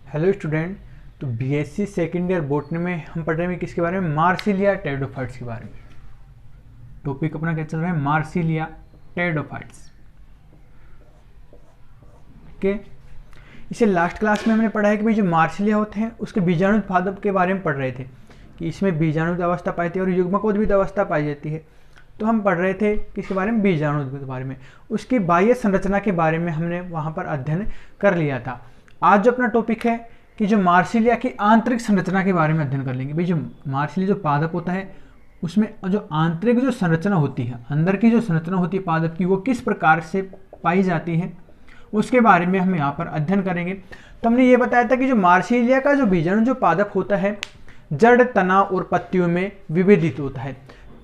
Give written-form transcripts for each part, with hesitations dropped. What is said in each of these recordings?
Hello student. तो BSc second year botany में हम पढ़ रहे हैं किसके बारे में, मार्सिलिया टेरिडोफाइट्स के बारे में। टॉपिक अपना क्या चल रहा है, मार्सिलिया टेरिडोफाइट्स। ओके, इसे लास्ट क्लास में हमने पढ़ा है कि भाई जो मार्सिलिया होते हैं उसके बीजाणु पादप के बारे में पढ़ रहे थे कि इसमें बीजाणु अवस्था पाई थी और युग्मकोद्भिद अवस्था पाई जाती है। तो हम पढ़ रहे थे किसके बारे में, बीजाणु के बारे में। उसकी बाह्य संरचना के बारे में हमने वहाँ पर अध्ययन कर लिया था। आज जो अपना टॉपिक है कि जो मार्सिलिया की आंतरिक संरचना के बारे में अध्ययन कर लेंगे। भाई जो मार्सिलिया जो पादप होता है उसमें जो आंतरिक जो संरचना होती है, अंदर की जो संरचना होती है पादप की, वो किस प्रकार से पाई जाती है उसके बारे में हम यहाँ पर अध्ययन करेंगे। तो हमने ये बताया था कि जो मार्सिलिया का जो बीजाणु जो पादप होता है जड़, तना और पत्तियों में विभेदित होता है।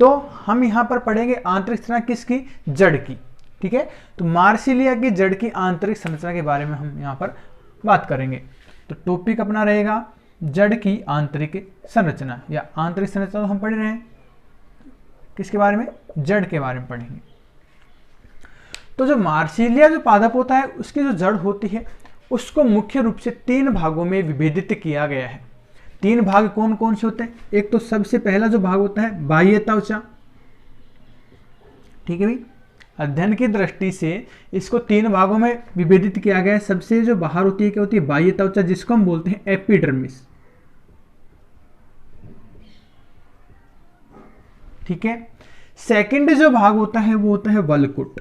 तो हम यहाँ पर पढ़ेंगे आंतरिक संरचना किसकी, जड़ की। ठीक है, तो मार्सिलिया की जड़ की आंतरिक संरचना के बारे में हम यहाँ पर बात करेंगे। तो टॉपिक अपना रहेगा जड़ की आंतरिक संरचना या आंतरिक संरचना। तो हम पढ़ रहे हैं किसके बारे में, जड़ के बारे में पढ़ेंगे। तो जो मार्सिलिया जो पादप होता है उसकी जो जड़ होती है उसको मुख्य रूप से 3 भागों में विभेदित किया गया है। 3 भाग कौन कौन से होते हैं, एक तो सबसे पहला जो भाग होता है बाह्य त्वचा। ठीक है भाई, अध्ययन की दृष्टि से इसको 3 भागों में विभेदित किया गया है। सबसे जो बाहर होती है क्या होती है, बाह्य त्वचा, जिसको हम बोलते हैं एपिडर्मिस। ठीक है, सेकंड जो भाग होता है वो होता है वल्कुट,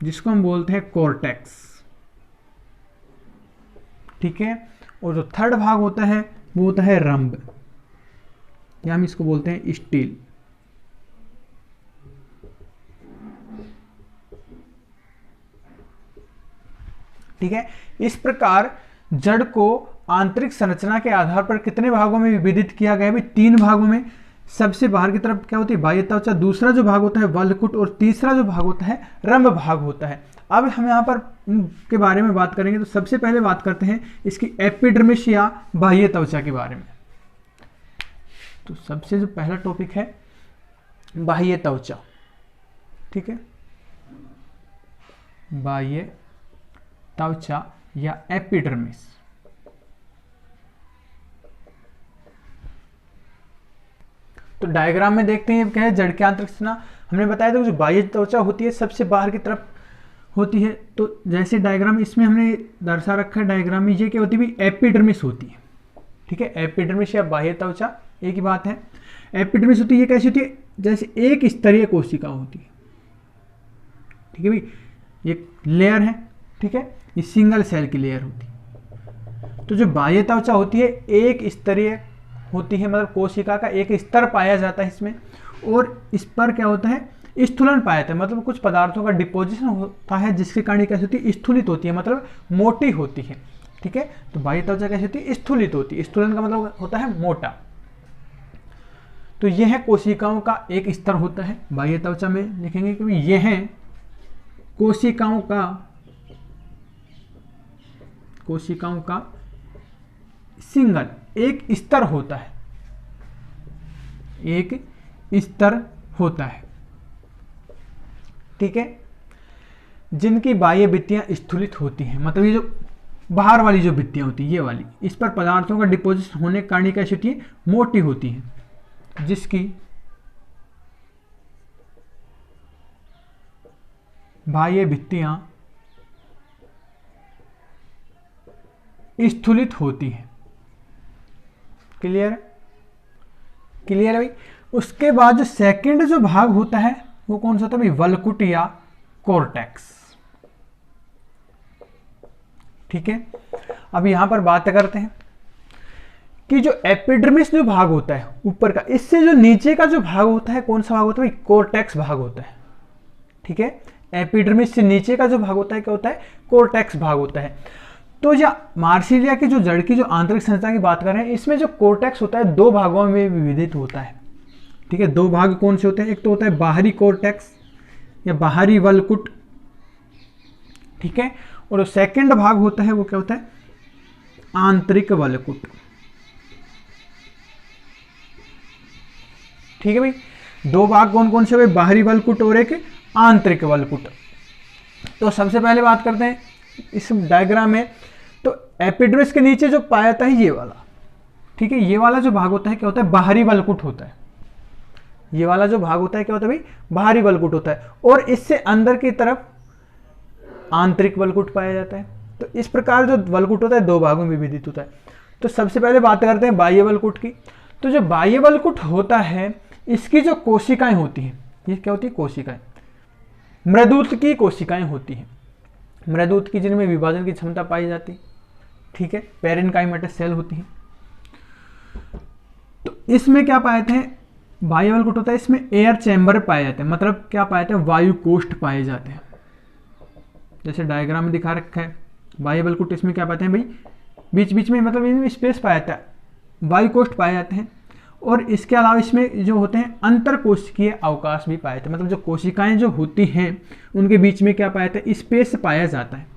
जिसको हम बोलते हैं कॉर्टेक्स। ठीक है, और जो थर्ड भाग होता है वो होता है रंभ, या हम इसको बोलते हैं स्टील। ठीक है, इस प्रकार जड़ को आंतरिक संरचना के आधार पर कितने भागों में विभेदित किया गया है, 3 भागों में। सबसे बाहर की तरफ क्या होती है, बाह्य त्वचा, दूसरा जो भाग होता है वल्कुट, और तीसरा जो भाग होता है रंभ भाग होता है। अब हम यहाँ पर के बारे में बात करेंगे। तो सबसे पहले बात करते हैं इसकी एपिडर्मिस या बाह्य त्वचा के बारे में। तो सबसे जो पहला टॉपिक है बाह्य त्वचा। ठीक है, बाह्य त्वचा या एपिडर्मिस। तो डायग्राम में देखते हैं क्या है, जड़ की आंतरिक संरचना। हमने बताया था जो बाह्य त्वचा होती है सबसे बाहर की तरफ होती है। तो जैसे डायग्राम इसमें हमने दर्शा रखा है, डायग्राम में ये क्या होती है, एपिडर्मिस होती है। ठीक है, एपिडर्मिस या बाह्य त्वचा एक ही बात है। एपिडर्मिस होती है, ये कैसी होती है, जैसे एक स्तरीय कोशिका होती है। ठीक है भाई, ये लेयर है। ठीक है, ये सिंगल सेल की लेयर होती है। तो जो बाह्य त्वचा होती है एक स्तरीय होती है, मतलब कोशिका का एक स्तर पाया जाता है इसमें, और इस पर क्या होता है, स्थूलन पाया जाता है, मतलब कुछ पदार्थों का डिपोजिशन होता है जिसके कारण कैसे होती है, स्थूलित होती है, मतलब मोटी होती है। ठीक है, तो बाह्य त्वचा कैसी होती है, स्थूलित होती है। स्थूलन का मतलब होता है मोटा। तो यह कोशिकाओं का एक स्तर होता है। बाह्य त्वचा में लिखेंगे कि यह कोशिकाओं का सिंगल एक स्तर होता है, एक स्तर होता है। ठीक है, जिनकी बाह्य भित्तियां स्थूलित होती हैं, मतलब ये जो बाहर वाली जो भित्तियां होती है ये वाली, इस पर पदार्थों का डिपोजिशन होने के कारण कैसी होती है, मोटी होती है, जिसकी बाह्य भित्तियां स्थूलित होती है। क्लियर, क्लियर है भाई। उसके बाद जो सेकंड जो भाग होता है वो कौन सा होता है भाई, वल्कुट या कॉर्टेक्स। ठीक है, अब यहां पर बात करते हैं कि जो एपिडर्मिस जो भाग होता है ऊपर का, इससे जो नीचे का जो भाग होता है कौन सा भाग होता है भाई, कॉर्टेक्स भाग होता है। ठीक है, एपिडर्मिस से नीचे का जो भाग होता है क्या होता है, कॉर्टेक्स भाग होता है। तो या मार्सिलिया की जो जड़ की जो आंतरिक संरचना की बात कर रहे हैं, इसमें जो कॉर्टेक्स होता है 2 भागों में विभेदित होता है। ठीक है, 2 भाग कौन से होते हैं, एक तो होता है बाहरी कॉर्टेक्स या बाहरी वल्कुट। ठीक है, और जो सेकंड भाग होता है वो क्या होता है, आंतरिक वल्कुट। ठीक है भाई, 2 भाग कौन कौन से, बाहरी वल्कुट और एक आंतरिक वल्कुट। तो सबसे पहले बात करते हैं इस डायग्राम में। तो एपिडर्मिस के नीचे जो पाया जाता है ये वाला, ठीक है, ये वाला जो भाग होता है क्या होता है, बाहरी वल्कुट होता है। ये वाला जो भाग होता है क्या होता है भाई, बाहरी वल्कुट होता है। और इससे अंदर की तरफ आंतरिक वल्कुट पाया जाता है। तो इस प्रकार जो वल्कुट होता है दो भागों में विभाजित होता है। तो सबसे पहले बात करते हैं बाह्य वल्कुट की। तो जो बाह्य वल्कुट होता है, इसकी जो कोशिकाएं होती हैं, ये क्या होती है, कोशिकाएं, मृदुत की कोशिकाएं होती हैं। मृदुत की, जिनमें विभाजन की क्षमता पाई जाती है, ठीक है, पेरेन्काइमेटस सेल होती हैं। तो इसमें क्या पाए थे, बाह्य वल्कुट होता है, इसमें एयर चैम्बर पाए जाते हैं। मतलब क्या पाए जाते हैं, वायु कोष्ठ पाए जाते हैं। जैसे डायग्राम में दिखा रखा है, बाह्य वल्कुट, इसमें क्या पाते हैं भाई, बीच बीच में, मतलब इनमें स्पेस पाया जाता है, वायु कोष्ठ पाए जाते हैं। और इसके अलावा इसमें जो होते हैं अंतर कोशिकीय अवकाश भी पाए जाते हैं। मतलब जो कोशिकाएं जो होती हैं उनके बीच में क्या पाया जाता है, स्पेस पाया जाता है,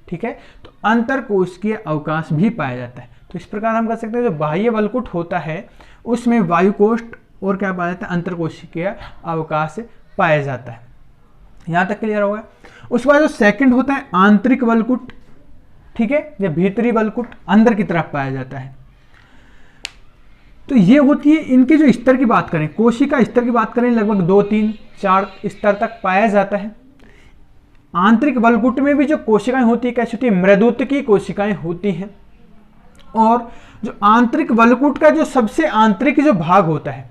ठीक है। तो अंतर कोशिकीय अवकाश भी पाया जाता है। तो इस प्रकार हम कह सकते हैं जो बाह्य वल्कुट होता है उसमें वायु कोष्ठ और क्या पाया जाता है, अंतर कोशिकीय अवकाश पाया जाता है। यहां तक क्लियर होगा। उसके बाद जो सेकंड होता है आंतरिक वल्कुट, ठीक है, या भीतरी वल्कुट अंदर की तरफ पाया जाता है। तो ये होती है, इनके जो स्तर की बात करें, कोशिका स्तर की बात करें, लगभग 2, 3, 4 स्तर तक पाया जाता है। आंतरिक वल्कुट में भी जो कोशिकाएं होती है कैसी होती है, मृदुत की कोशिकाएं होती हैं। और जो आंतरिक वल्कुट का जो सबसे आंतरिक जो भाग होता है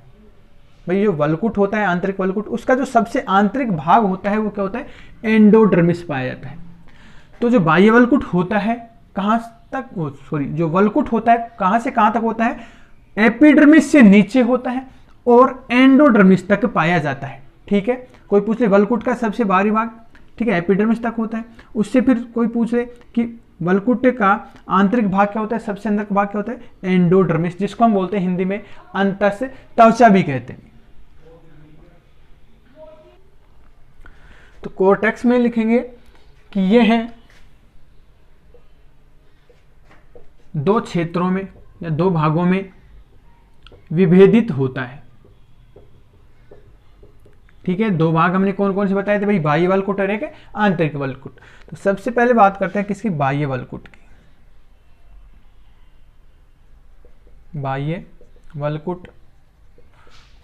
भाई, जो वल्कुट होता है आंतरिक वल्कुट, उसका जो सबसे आंतरिक भाग होता है वो क्या होता है, एंडोडर्मिस पाया जाता है। तो जो बाह्य वल्कुट होता है कहां तक, सॉरी, जो वल्कुट होता है कहां से कहां तक होता है, एपिडर्मिस से नीचे होता है और एंडोडर्मिस तक पाया जाता है, ठीक है। कोई पूछ ले वल्कुट का सबसे बाहरी भाग, ठीक है, एपिडर्मिस तक होता है। उससे फिर कोई पूछ ले कि वल्कुट का आंतरिक भाग क्या होता है, सबसे अंदर का भाग क्या होता है, एंडोडर्मिस, जिसको हम बोलते हैं हिंदी में अंतस त्वचा भी कहते हैं। तो कोर्टेक्स में लिखेंगे कि ये है दो क्षेत्रों में या दो भागों में विभेदित होता है, ठीक है। दो भाग हमने कौन कौन से बताए थे भाई, बाह्य वल्कुट और एक आंतरिक वल्कुट। तो सबसे पहले बात करते हैं किसकी, बाह्य वल्कुट की। बाह्य वल्कुट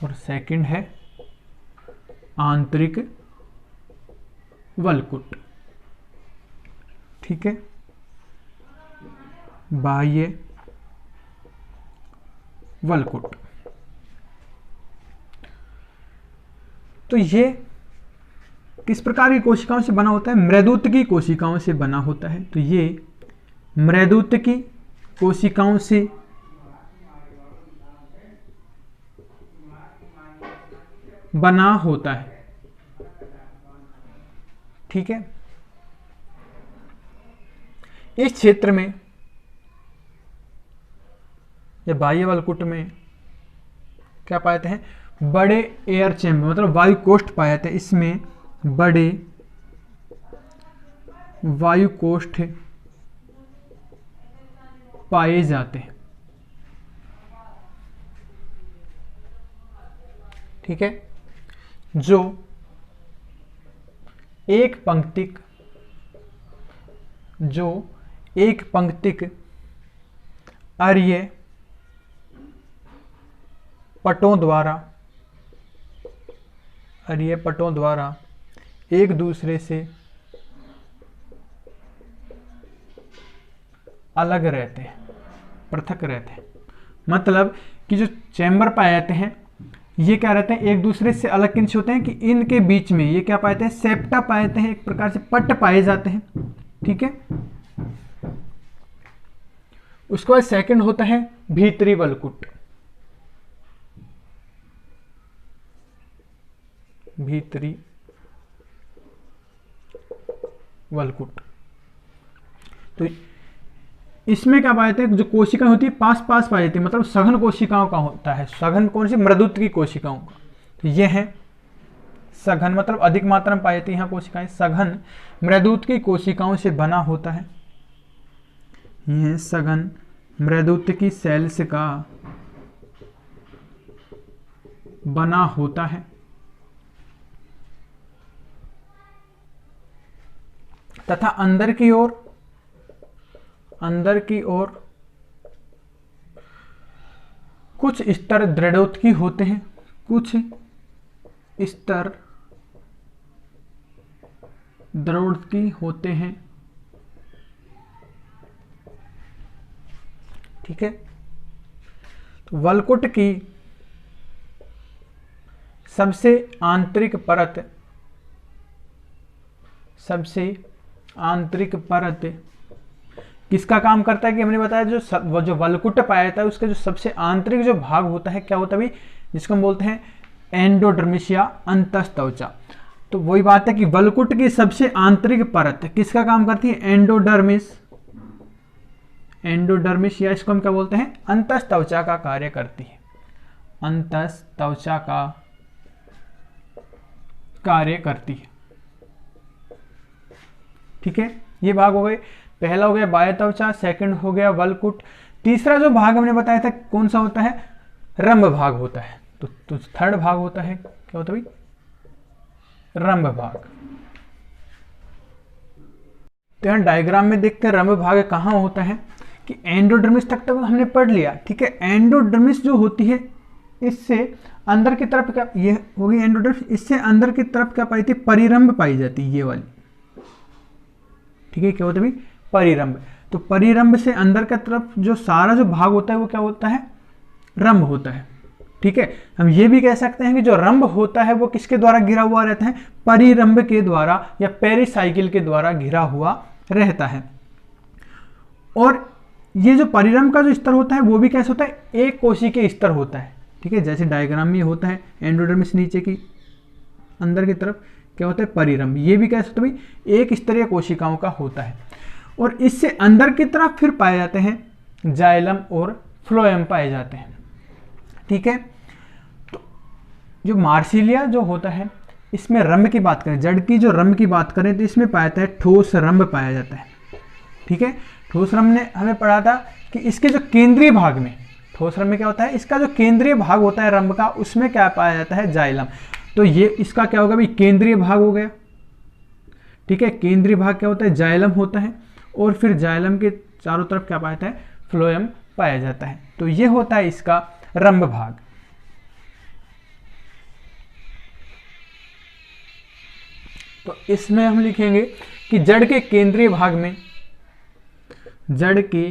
और सेकंड है आंतरिक वल्कुट, ठीक है। बाह्य वल्कुट, तो ये किस प्रकार की कोशिकाओं से बना होता है, मृदुत की कोशिकाओं से बना होता है। तो ये मृदुत की कोशिकाओं से बना होता है, ठीक है। इस क्षेत्र में या बाह्य वल्कुट में क्या पाए जाते हैं, बड़े एयर चैम्बर, मतलब वायु कोष्ठ पाए जाते हैं। इसमें बड़े वायु कोष्ठ पाए जाते हैं, ठीक है। जो एक पंक्तिक अरीय पटों द्वारा एक दूसरे से अलग रहते हैं, पृथक रहते हैं। मतलब कि जो चैम्बर पाए जाते हैं ये क्या रहते हैं, एक दूसरे से अलग किन से होते हैं कि इनके बीच में ये क्या पाए जाते हैं, सेप्टा पाए जाते हैं, एक प्रकार से पट पाए जाते हैं, ठीक है। उसके बाद सेकंड होता है भीतरी वल्कुट। भीतरी वल्कुट, तो इसमें क्या पाए जाते हैं, जो कोशिकाएं होती है पास पास पाई जाती है, मतलब सघन कोशिकाओं का होता है। सघन कौन सी, मृदुत की कोशिकाओं का। तो ये है सघन, मतलब अधिक मात्रा में पाई जाती है यहाँ कोशिकाएं। सघन मृदुत की कोशिकाओं से बना होता है। यह सघन मृदुत की सेल्स का बना होता है। तथा अंदर की ओर कुछ स्तर दृढ़ोत्की होते हैं, कुछ स्तर दृढ़ोत्की होते हैं। ठीक है, तो वलकुट की सबसे आंतरिक परत किसका काम करता है कि हमने बताया जो वलकुट पाया जाता है उसका जो सबसे आंतरिक जो भाग होता है क्या होता है भाई, जिसको हम बोलते हैं एंडोडर्मिस या अंतस्त्वचा। तो वही बात है कि वलकुट की सबसे आंतरिक परत किसका काम करती है, एंडोडर्मिस या इसको हम क्या बोलते हैं, अंतस्त्वचा का कार्य करती है, अंतस्त्वचा का कार्य करती है। ठीक है, ये भाग हो गए, पहला हो गया बाह्य त्वचा, सेकंड हो गया वलकुट। तीसरा जो भाग हमने बताया था कौन सा होता है, रंभ भाग होता है। तो थर्ड भाग होता है क्या होता है भाई, रंभ भाग। तो यहाँ डायग्राम में देखते हैं रंभ भाग कहाँ होता है कि एंडोडर्मिस तक हमने पढ़ लिया। ठीक है, एंडोडर्मिस जो होती है इससे अंदर की तरफ क्या, ये होगी एंडोडर्मिस, इससे अंदर की तरफ क्या पाई थी, परिरंभ पाई जाती है, ये वाली। ठीक है, क्या होता है भाई, परिरंभ। तो परिरंभ से अंदर की तरफ जो सारा जो भाग होता है वो क्या होता है, रंभ होता है। ठीक है, हम ये भी कह सकते हैं कि जो रंभ होता है वो किसके द्वारा घिरा हुआ रहता है, परिरंभ के द्वारा या पेरिसाइकिल के द्वारा घिरा हुआ रहता है। और ये जो परिरंभ का जो स्तर होता है वो भी कैसे होता है, एक कोशिकीय स्तर होता है। ठीक है, जैसे डायग्राम में होता है एंडोडर्मिस नीचे की अंदर की तरफ क्या होता है, परिरंभ। ये भी कैसे होता है भाई, एक स्तरीय कोशिकाओं का होता है। और इससे अंदर की तरफ फिर पाए जाते हैं जाइलम और फ्लोएम पाए जाते हैं। ठीक है, तो जो मार्सिलिया जो होता है इसमें रंभ की बात करें, जड़ की जो रंभ की बात करें तो इसमें पाया जाता है ठोस रंभ पाया जाता है। ठीक है, ठोस रंभ ने हमें पढ़ा था कि इसके जो केंद्रीय भाग में, ठोस रंभ में क्या होता है, इसका जो केंद्रीय भाग होता है रंभ का, उसमें क्या पाया जाता है, जाइलम। तो ये इसका क्या होगा भाई, केंद्रीय भाग हो गया। ठीक है, केंद्रीय भाग क्या होता है, जाइलम होता है। और फिर जाइलम के चारों तरफ क्या पाया जाता है, फ्लोएम पाया जाता है। तो ये होता है इसका रंभ भाग। तो इसमें हम लिखेंगे कि जड़ के केंद्रीय भाग में, जड़ के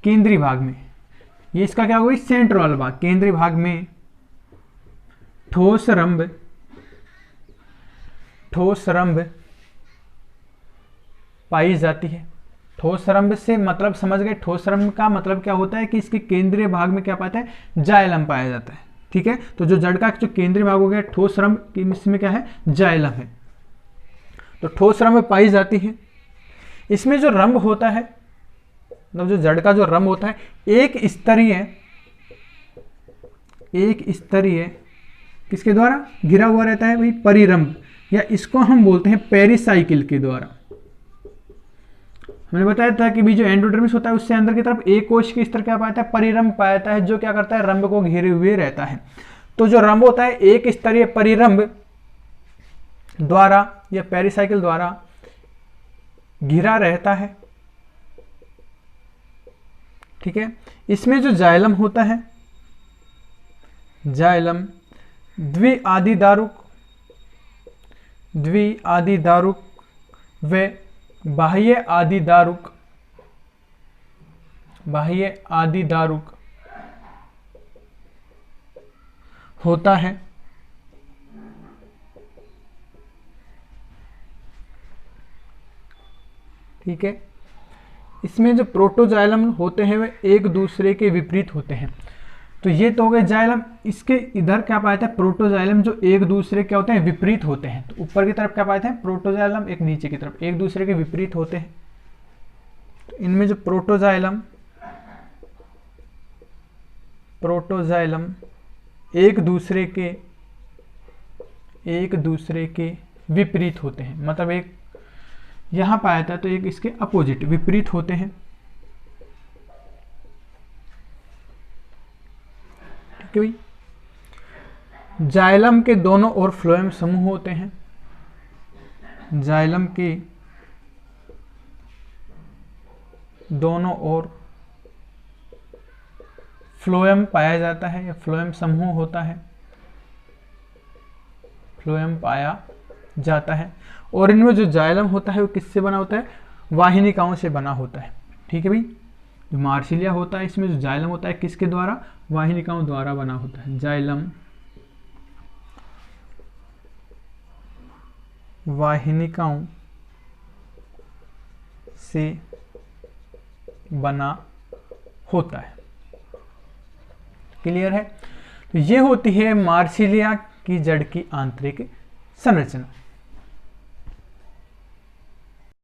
केंद्रीय भाग में, ये इसका क्या होगा, सेंट्रल भाग, केंद्रीय भाग में ठोस रंभ पाई जाती है। ठोस रंभ से मतलब समझ गए, ठोस रंभ का मतलब क्या होता है कि इसके केंद्रीय भाग में क्या पाता है, जाइलम पाया जाता है। ठीक है, तो जो जड़ का जो केंद्रीय भाग हो गया ठोस रंभ, इसमें क्या है, जाइलम है। तो ठोस रंभ पाई जाती है। इसमें जो रंभ होता है, मतलब जो जड़ का जो रंभ होता है, एक स्तरीय किसके द्वारा घिरा हुआ रहता है भाई, परिरंभ, या इसको हम बोलते हैं पेरिसाइकिल के द्वारा। हमने बताया था कि भी जो एंडोडर्मिस होता है उससे अंदर की तरफ एक कोश के स्तर क्या पाता है, परिरंभ पाता है, जो क्या करता है, रंभ को घेरे हुए रहता है। तो जो रंभ होता है एक स्तरीय परिरंभ द्वारा या पेरिसाइकिल द्वारा घिरा रहता है। ठीक है, इसमें जो जाइलम होता है, जाइलम द्विआदिदारुक व बाह्य आदिदारुक होता है। ठीक है, इसमें जो प्रोटोजाइलम होते हैं वे एक दूसरे के विपरीत होते हैं। तो ये तो हो गए जाइलम। इसके इधर क्या पाया था, प्रोटोजाइलम, जो एक दूसरे क्या होते हैं, विपरीत होते हैं। तो ऊपर की तरफ क्या पाए थे, प्रोटोजाइलम, एक नीचे की तरफ एक दूसरे के विपरीत होते हैं। तो इनमें जो प्रोटोजाइलम एक दूसरे के विपरीत होते हैं, मतलब एक यहां पाया था तो एक इसके अपोजिट विपरीत होते हैं। ठीक है भाई, जाइलम के दोनों ओर फ्लोएम समूह होते हैं। जाइलम के दोनों ओर फ्लोएम पाया जाता है या फ्लोएम समूह होता है, फ्लोएम पाया जाता है। और इनमें जो जाइलम होता है वो किससे बना होता है, वाहिनिकाओं से बना होता है। ठीक है भाई, जो मार्सिलिया होता है इसमें जो जाइलम होता है किसके द्वारा, वाहिनिकाओं द्वारा बना होता है। जाइलम वाहिनिकाओं से बना होता है। क्लियर है। तो ये होती है मार्सिलिया की जड़ की आंतरिक संरचना।